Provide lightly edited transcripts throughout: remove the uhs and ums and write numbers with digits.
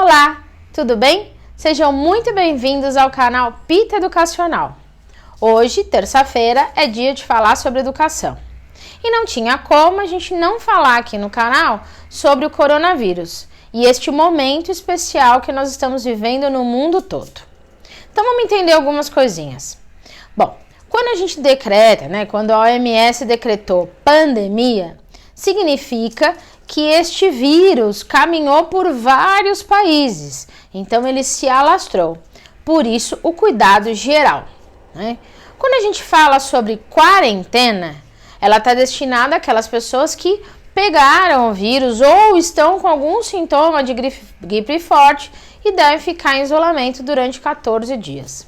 Olá, tudo bem? Sejam muito bem-vindos ao canal Pita Educacional. Hoje, terça-feira, é dia de falar sobre educação. E não tinha como a gente não falar aqui no canal sobre o coronavírus e este momento especial que nós estamos vivendo no mundo todo. Então vamos entender algumas coisinhas. Bom, quando a gente decreta, quando a OMS decretou pandemia, significa que este vírus caminhou por vários países, então ele se alastrou. Por isso, o cuidado geral. Quando a gente fala sobre quarentena, ela está destinada àquelas pessoas que pegaram o vírus ou estão com algum sintoma de gripe forte e devem ficar em isolamento durante 14 dias.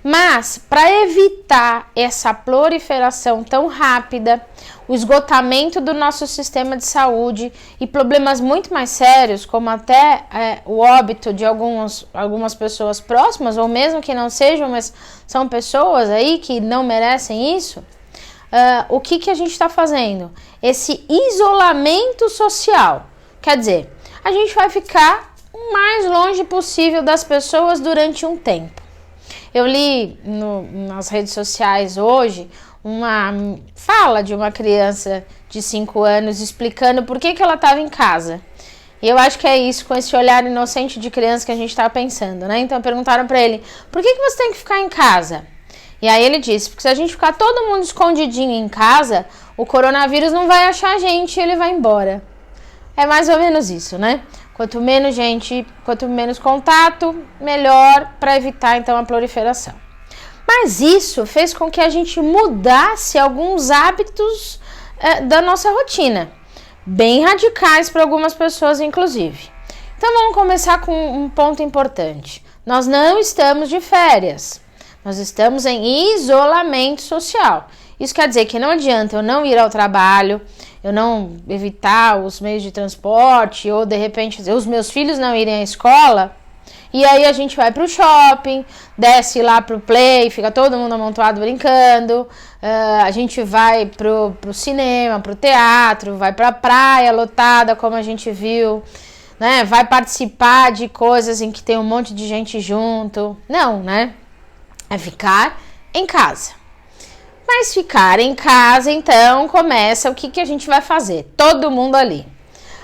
Mas, para evitar essa proliferação tão rápida, o esgotamento do nosso sistema de saúde e problemas muito mais sérios, como até o óbito de algumas pessoas próximas, ou mesmo que não sejam, mas são pessoas aí que não merecem isso, o que a gente está fazendo? Esse isolamento social. Quer dizer, a gente vai ficar o mais longe possível das pessoas durante um tempo. Eu li nas redes sociais hoje uma fala de uma criança de 5 anos explicando por que ela estava em casa. E eu acho que é isso, com esse olhar inocente de criança que a gente está pensando, Então perguntaram para ele, por que você tem que ficar em casa? E aí ele disse, porque se a gente ficar todo mundo escondidinho em casa, o coronavírus não vai achar a gente e ele vai embora. É mais ou menos isso, Quanto menos gente, quanto menos contato, melhor para evitar então a proliferação. Mas isso fez com que a gente mudasse alguns hábitos da nossa rotina, bem radicais para algumas pessoas inclusive. Então vamos começar com um ponto importante. Nós não estamos de férias, nós estamos em isolamento social. Isso quer dizer que não adianta eu não ir ao trabalho, eu não evitar os meios de transporte ou de repente os meus filhos não irem à escola e aí a gente vai pro shopping, desce lá pro play, fica todo mundo amontoado brincando, a gente vai pro cinema, pro teatro, vai pra praia lotada como a gente viu, vai participar de coisas em que tem um monte de gente junto. Não, é ficar em casa. Mas ficar em casa, então, começa o que a gente vai fazer? Todo mundo ali.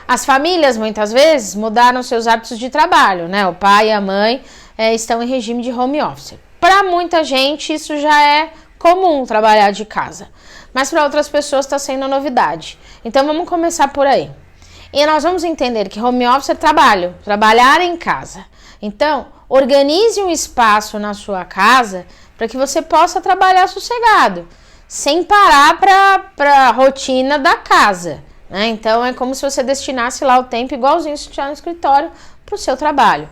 As famílias, muitas vezes, mudaram seus hábitos de trabalho, O pai e a mãe estão em regime de home office. Para muita gente, isso já é comum, trabalhar de casa. Mas para outras pessoas está sendo novidade. Então, vamos começar por aí. E nós vamos entender que home office é trabalho, trabalhar em casa. Então, organize um espaço na sua casa para que você possa trabalhar sossegado, sem parar para a rotina da casa, Então, é como se você destinasse lá o tempo igualzinho se estiver no escritório para o seu trabalho.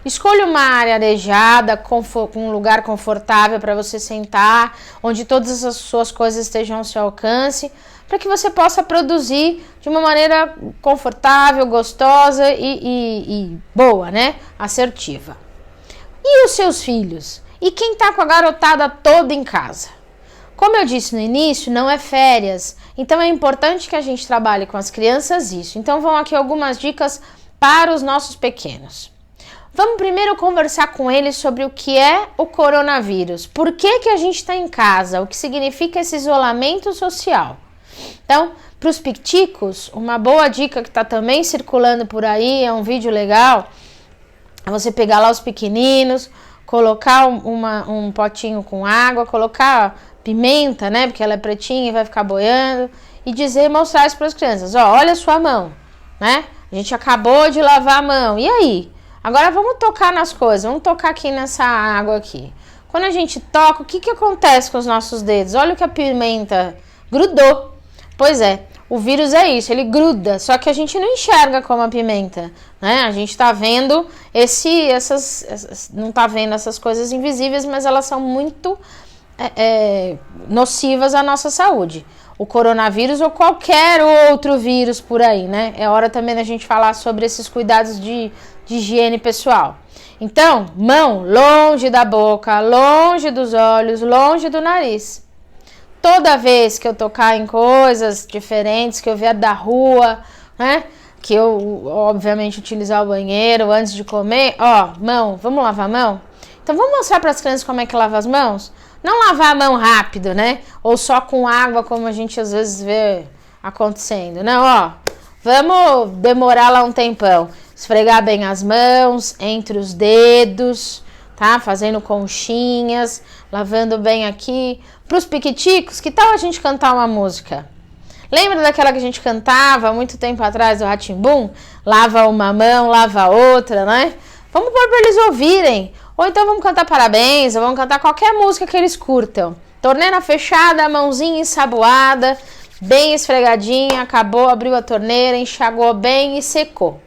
Escolha uma área arejada, com um lugar confortável para você sentar, onde todas as suas coisas estejam ao seu alcance, para que você possa produzir de uma maneira confortável, gostosa e boa, assertiva. E os seus filhos? E quem está com a garotada toda em casa? Como eu disse no início, não é férias, então é importante que a gente trabalhe com as crianças isso. Então vão aqui algumas dicas para os nossos pequenos. Vamos primeiro conversar com eles sobre o que é o coronavírus. Por que a gente está em casa? O que significa esse isolamento social? Então, para os piticos, uma boa dica que está também circulando por aí, é um vídeo legal, é você pegar lá os pequeninos, colocar um potinho com água, colocar pimenta, porque ela é pretinha e vai ficar boiando, e mostrar isso para as crianças, olha a sua mão, A gente acabou de lavar a mão, e aí? Agora vamos tocar nas coisas, vamos tocar aqui nessa água aqui. Quando a gente toca, o que acontece com os nossos dedos? Olha o que a pimenta grudou. Pois é, o vírus é isso, ele gruda, só que a gente não enxerga como a pimenta, A gente está vendo não está vendo essas coisas invisíveis, mas elas são muito nocivas à nossa saúde. O coronavírus ou qualquer outro vírus por aí, É hora também da gente falar sobre esses cuidados de higiene pessoal. Então, mão longe da boca, longe dos olhos, longe do nariz. Toda vez que eu tocar em coisas diferentes, que eu vier da rua, que eu, obviamente, utilizar o banheiro antes de comer. Ó, mão, vamos lavar a mão? Então, vamos mostrar para as crianças como é que lava as mãos? Não lavar a mão rápido, né? Ou só com água, como a gente às vezes vê acontecendo. Não, ó, vamos demorar lá um tempão. Esfregar bem as mãos, entre os dedos, tá? Fazendo conchinhas, lavando bem aqui. Para os piquiticos, que tal a gente cantar uma música? Lembra daquela que a gente cantava há muito tempo atrás do Rá-Tim-Bum? Lava uma mão, lava a outra, né? Vamos pôr para eles ouvirem. Ou então vamos cantar parabéns, ou vamos cantar qualquer música que eles curtam. Torneira fechada, mãozinha ensaboada, bem esfregadinha, acabou, abriu a torneira, enxagou bem e secou.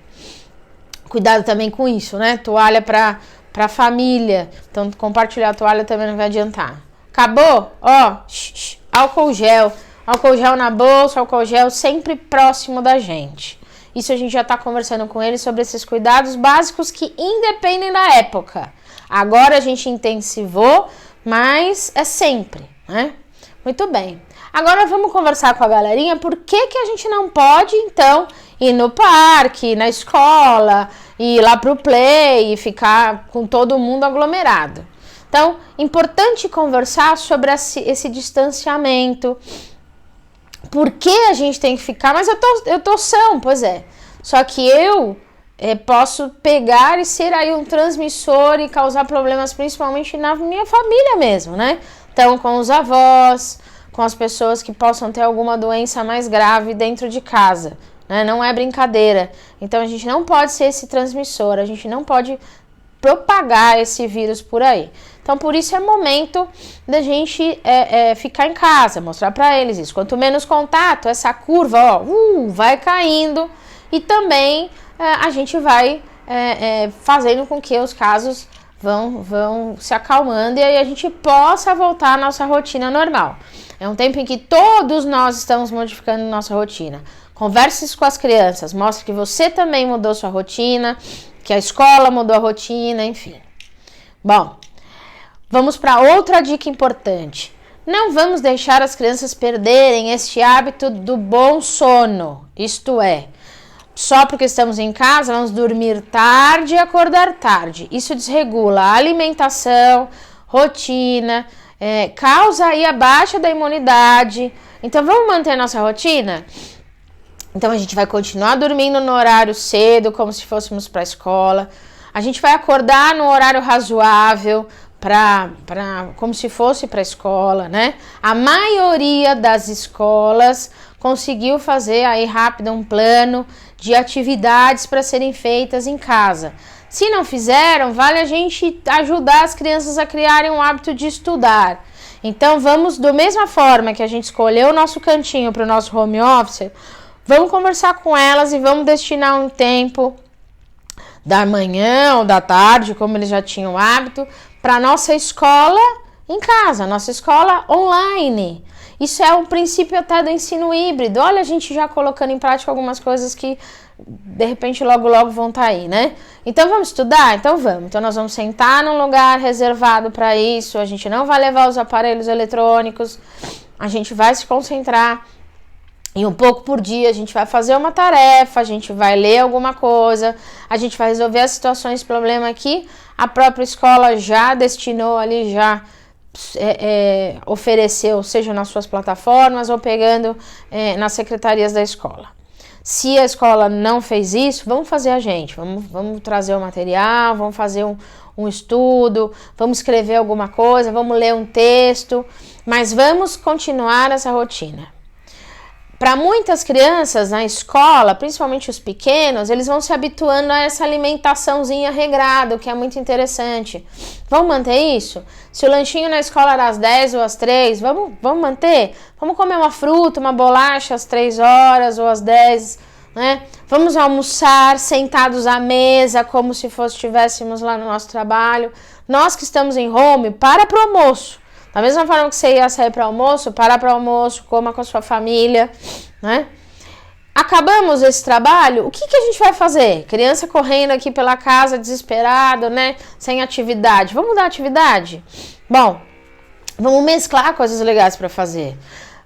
Cuidado também com isso, né? Toalha para família. Então, compartilhar a toalha também não vai adiantar. Acabou? Ó, álcool gel. Álcool gel na bolsa, álcool gel sempre próximo da gente. Isso a gente já está conversando com eles sobre esses cuidados básicos que independem da época. Agora a gente intensivou, mas é sempre, né? Muito bem. Agora vamos conversar com a galerinha por que a gente não pode, então, ir no parque, na escola, ir lá pro play e ficar com todo mundo aglomerado. Então, importante conversar sobre esse distanciamento. Por que a gente tem que ficar? Mas eu tô são, pois é. Só que eu posso pegar e ser aí um transmissor e causar problemas principalmente na minha família mesmo, né? Então, com os avós, com as pessoas que possam ter alguma doença mais grave dentro de casa, né? Não é brincadeira. Então, a gente não pode ser esse transmissor, a gente não pode propagar esse vírus por aí. Então, por isso é momento da gente ficar em casa, mostrar para eles isso. Quanto menos contato, essa curva vai caindo e também a gente vai fazendo com que os casos vão se acalmando e aí a gente possa voltar à nossa rotina normal. É um tempo em que todos nós estamos modificando nossa rotina. Converse com as crianças, mostre que você também mudou sua rotina, que a escola mudou a rotina, enfim. Bom, vamos para outra dica importante. Não vamos deixar as crianças perderem este hábito do bom sono. Isto é, só porque estamos em casa, vamos dormir tarde e acordar tarde. Isso desregula a alimentação, rotina, causa aí a baixa da imunidade. Então, vamos manter nossa rotina? Então, a gente vai continuar dormindo no horário cedo, como se fôssemos para a escola. A gente vai acordar no horário razoável, como se fosse para a escola, né? A maioria das escolas conseguiu fazer aí rápido um plano de atividades para serem feitas em casa. Se não fizeram, vale a gente ajudar as crianças a criarem um hábito de estudar. Então, vamos, da mesma forma que a gente escolheu o nosso cantinho para o nosso home office, vamos conversar com elas e vamos destinar um tempo da manhã ou da tarde, como eles já tinham hábito, para a nossa escola em casa, nossa escola online. Isso é um princípio até do ensino híbrido. Olha, a gente já colocando em prática algumas coisas que, de repente, logo vão estar aí, né? Então, vamos estudar? Então, vamos. Então, nós vamos sentar num lugar reservado para isso. A gente não vai levar os aparelhos eletrônicos. A gente vai se concentrar. E um pouco por dia a gente vai fazer uma tarefa, a gente vai ler alguma coisa, a gente vai resolver as situações, problema que a própria escola já destinou ali, já ofereceu, seja nas suas plataformas ou pegando nas secretarias da escola. Se a escola não fez isso, vamos fazer a gente, vamos trazer o material, vamos fazer um estudo, vamos escrever alguma coisa, vamos ler um texto, mas vamos continuar essa rotina. Para muitas crianças na escola, principalmente os pequenos, eles vão se habituando a essa alimentaçãozinha regrada, o que é muito interessante. Vamos manter isso? Se o lanchinho na escola era às 10 ou às 3, vamos manter? Vamos comer uma fruta, uma bolacha às 3 horas ou às 10, né? Vamos almoçar sentados à mesa, como se estivéssemos lá no nosso trabalho. Nós que estamos em home, para o almoço. Da mesma forma que você ia sair para almoço, para almoço, coma com a sua família, né? Acabamos esse trabalho, o que a gente vai fazer? Criança correndo aqui pela casa, desesperada, né? Sem atividade. Vamos dar atividade? Bom, vamos mesclar coisas legais para fazer.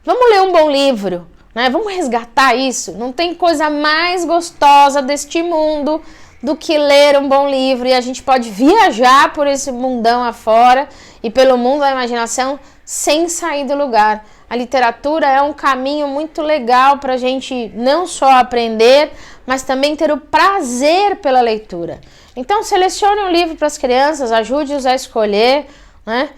Vamos ler um bom livro. né? Vamos resgatar isso. Não tem coisa mais gostosa deste mundo do que ler um bom livro, e a gente pode viajar por esse mundão afora e pelo mundo da imaginação sem sair do lugar. A literatura é um caminho muito legal para a gente não só aprender, mas também ter o prazer pela leitura. Então, selecione um livro para as crianças, ajude-os a escolher, né?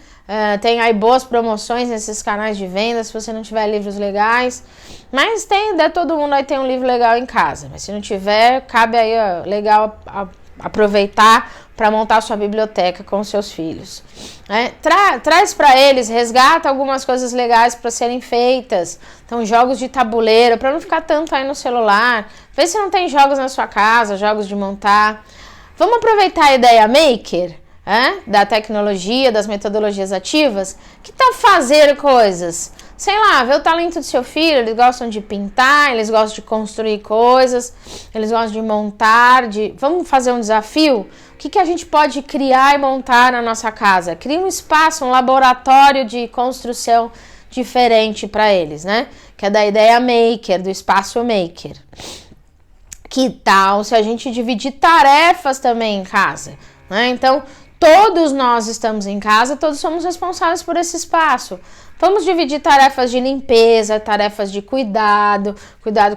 Tem aí boas promoções nesses canais de venda, se você não tiver livros legais. Mas todo mundo aí tem um livro legal em casa. Mas se não tiver, cabe aí legal aproveitar para montar sua biblioteca com seus filhos. Traz para eles, resgata algumas coisas legais para serem feitas. Então, jogos de tabuleiro, para não ficar tanto aí no celular. Vê se não tem jogos na sua casa, jogos de montar. Vamos aproveitar a ideia maker, da tecnologia, das metodologias ativas. Que tal fazer coisas? Sei lá, ver o talento do seu filho. Eles gostam de pintar, eles gostam de construir coisas, eles gostam de montar. Vamos fazer um desafio? O que a gente pode criar e montar na nossa casa? Cria um espaço, um laboratório de construção diferente para eles, né? Que é da ideia maker, do espaço maker. Que tal se a gente dividir tarefas também em casa, né? Então, todos nós estamos em casa, todos somos responsáveis por esse espaço. Vamos dividir tarefas de limpeza, tarefas de cuidado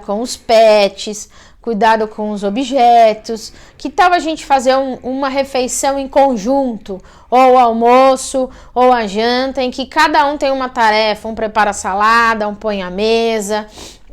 com os pets, cuidado com os objetos. Que tal a gente fazer uma refeição em conjunto, ou o almoço, ou a janta, em que cada um tem uma tarefa, um prepara a salada, um põe a mesa,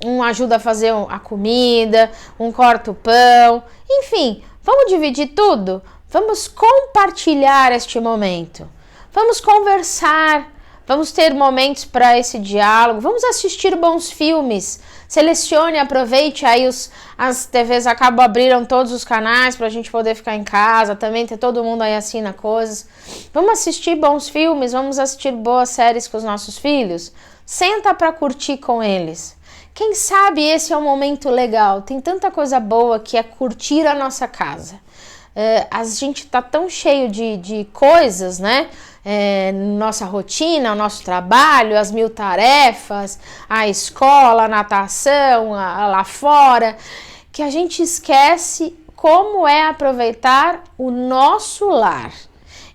um ajuda a fazer a comida, um corta o pão, enfim, vamos dividir tudo? Vamos compartilhar este momento, vamos conversar, vamos ter momentos para esse diálogo, vamos assistir bons filmes, selecione, aproveite aí as TVs abriram todos os canais para a gente poder ficar em casa, também ter todo mundo aí assina coisas, vamos assistir bons filmes, vamos assistir boas séries com os nossos filhos, senta para curtir com eles. Quem sabe esse é um momento legal, tem tanta coisa boa que é curtir a nossa casa. A gente tá tão cheio de coisas, né? Nossa rotina, o nosso trabalho, as 1000 tarefas, a escola, a natação, lá fora, que a gente esquece como é aproveitar o nosso lar.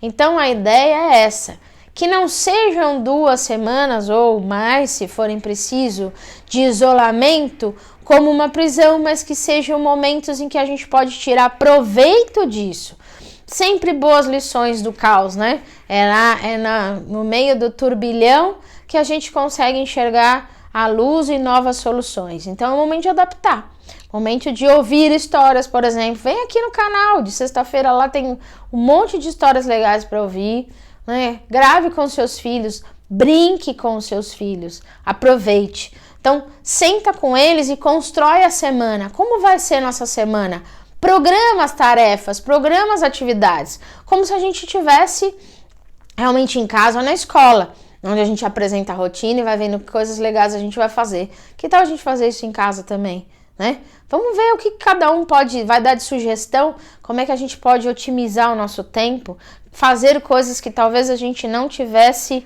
Então a ideia é essa, que não sejam 2 semanas ou mais, se forem preciso, de isolamento como uma prisão, mas que sejam momentos em que a gente pode tirar proveito disso. Sempre boas lições do caos, né? No meio do turbilhão que a gente consegue enxergar a luz e novas soluções. Então é o momento de adaptar. Momento de ouvir histórias, por exemplo. Vem aqui no canal, de sexta-feira lá tem um monte de histórias legais para ouvir, né? Grave com seus filhos, brinque com os seus filhos, aproveite. Então, senta com eles e constrói a semana. Como vai ser nossa semana? Programa as tarefas, programa as atividades, como se a gente estivesse realmente em casa ou na escola, onde a gente apresenta a rotina e vai vendo que coisas legais a gente vai fazer. Que tal a gente fazer isso em casa também, né? Vamos ver o que cada um vai dar de sugestão, como é que a gente pode otimizar o nosso tempo, fazer coisas que talvez a gente não tivesse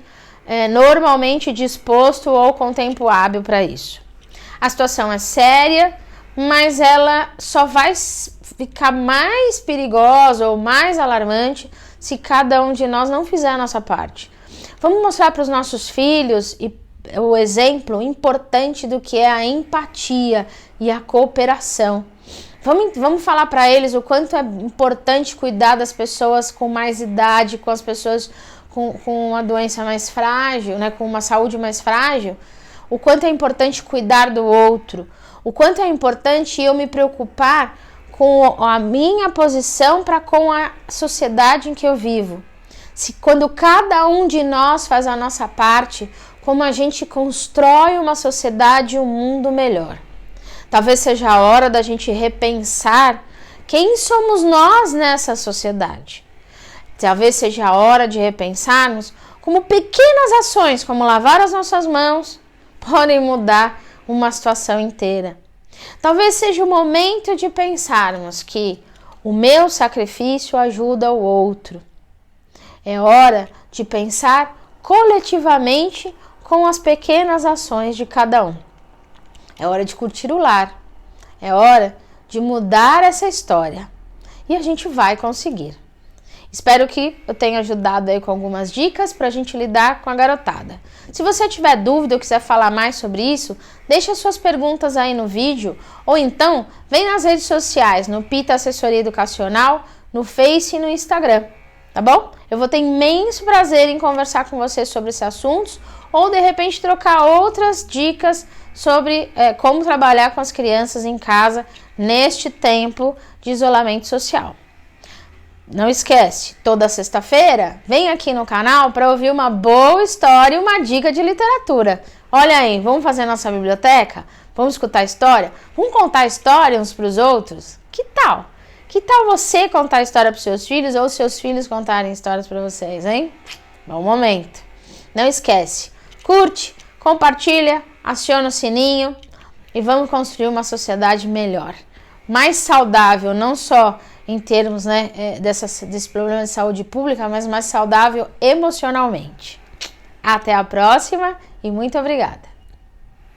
normalmente disposto ou com tempo hábil para isso. A situação é séria, mas ela só vai ficar mais perigosa ou mais alarmante se cada um de nós não fizer a nossa parte. Vamos mostrar para os nossos filhos o exemplo importante do que é a empatia e a cooperação. Vamos falar para eles o quanto é importante cuidar das pessoas com mais idade, com as pessoas com uma doença mais frágil, né, com uma saúde mais frágil, o quanto é importante cuidar do outro, o quanto é importante eu me preocupar com a minha posição para com a sociedade em que eu vivo. Quando cada um de nós faz a nossa parte, como a gente constrói uma sociedade e um mundo melhor. Talvez seja a hora da gente repensar quem somos nós nessa sociedade. Talvez seja a hora de repensarmos como pequenas ações, como lavar as nossas mãos, podem mudar uma situação inteira. Talvez seja o momento de pensarmos que o meu sacrifício ajuda o outro. É hora de pensar coletivamente com as pequenas ações de cada um. É hora de curtir o lar. É hora de mudar essa história. E a gente vai conseguir. Espero que eu tenha ajudado aí com algumas dicas para a gente lidar com a garotada. Se você tiver dúvida ou quiser falar mais sobre isso, deixe as suas perguntas aí no vídeo ou então vem nas redes sociais, no Pita Assessoria Educacional, no Face e no Instagram, tá bom? Eu vou ter imenso prazer em conversar com você sobre esses assuntos ou de repente trocar outras dicas sobre como trabalhar com as crianças em casa neste tempo de isolamento social. Não esquece, toda sexta-feira, vem aqui no canal para ouvir uma boa história e uma dica de literatura. Olha aí, vamos fazer nossa biblioteca? Vamos escutar história? Vamos contar história uns para os outros? Que tal? Que tal você contar história para os seus filhos ou seus filhos contarem histórias para vocês, hein? Bom momento. Não esquece, curte, compartilha, aciona o sininho e vamos construir uma sociedade melhor. Mais saudável, não só em termos desse problema de saúde pública, mas mais saudável emocionalmente. Até a próxima e muito obrigada!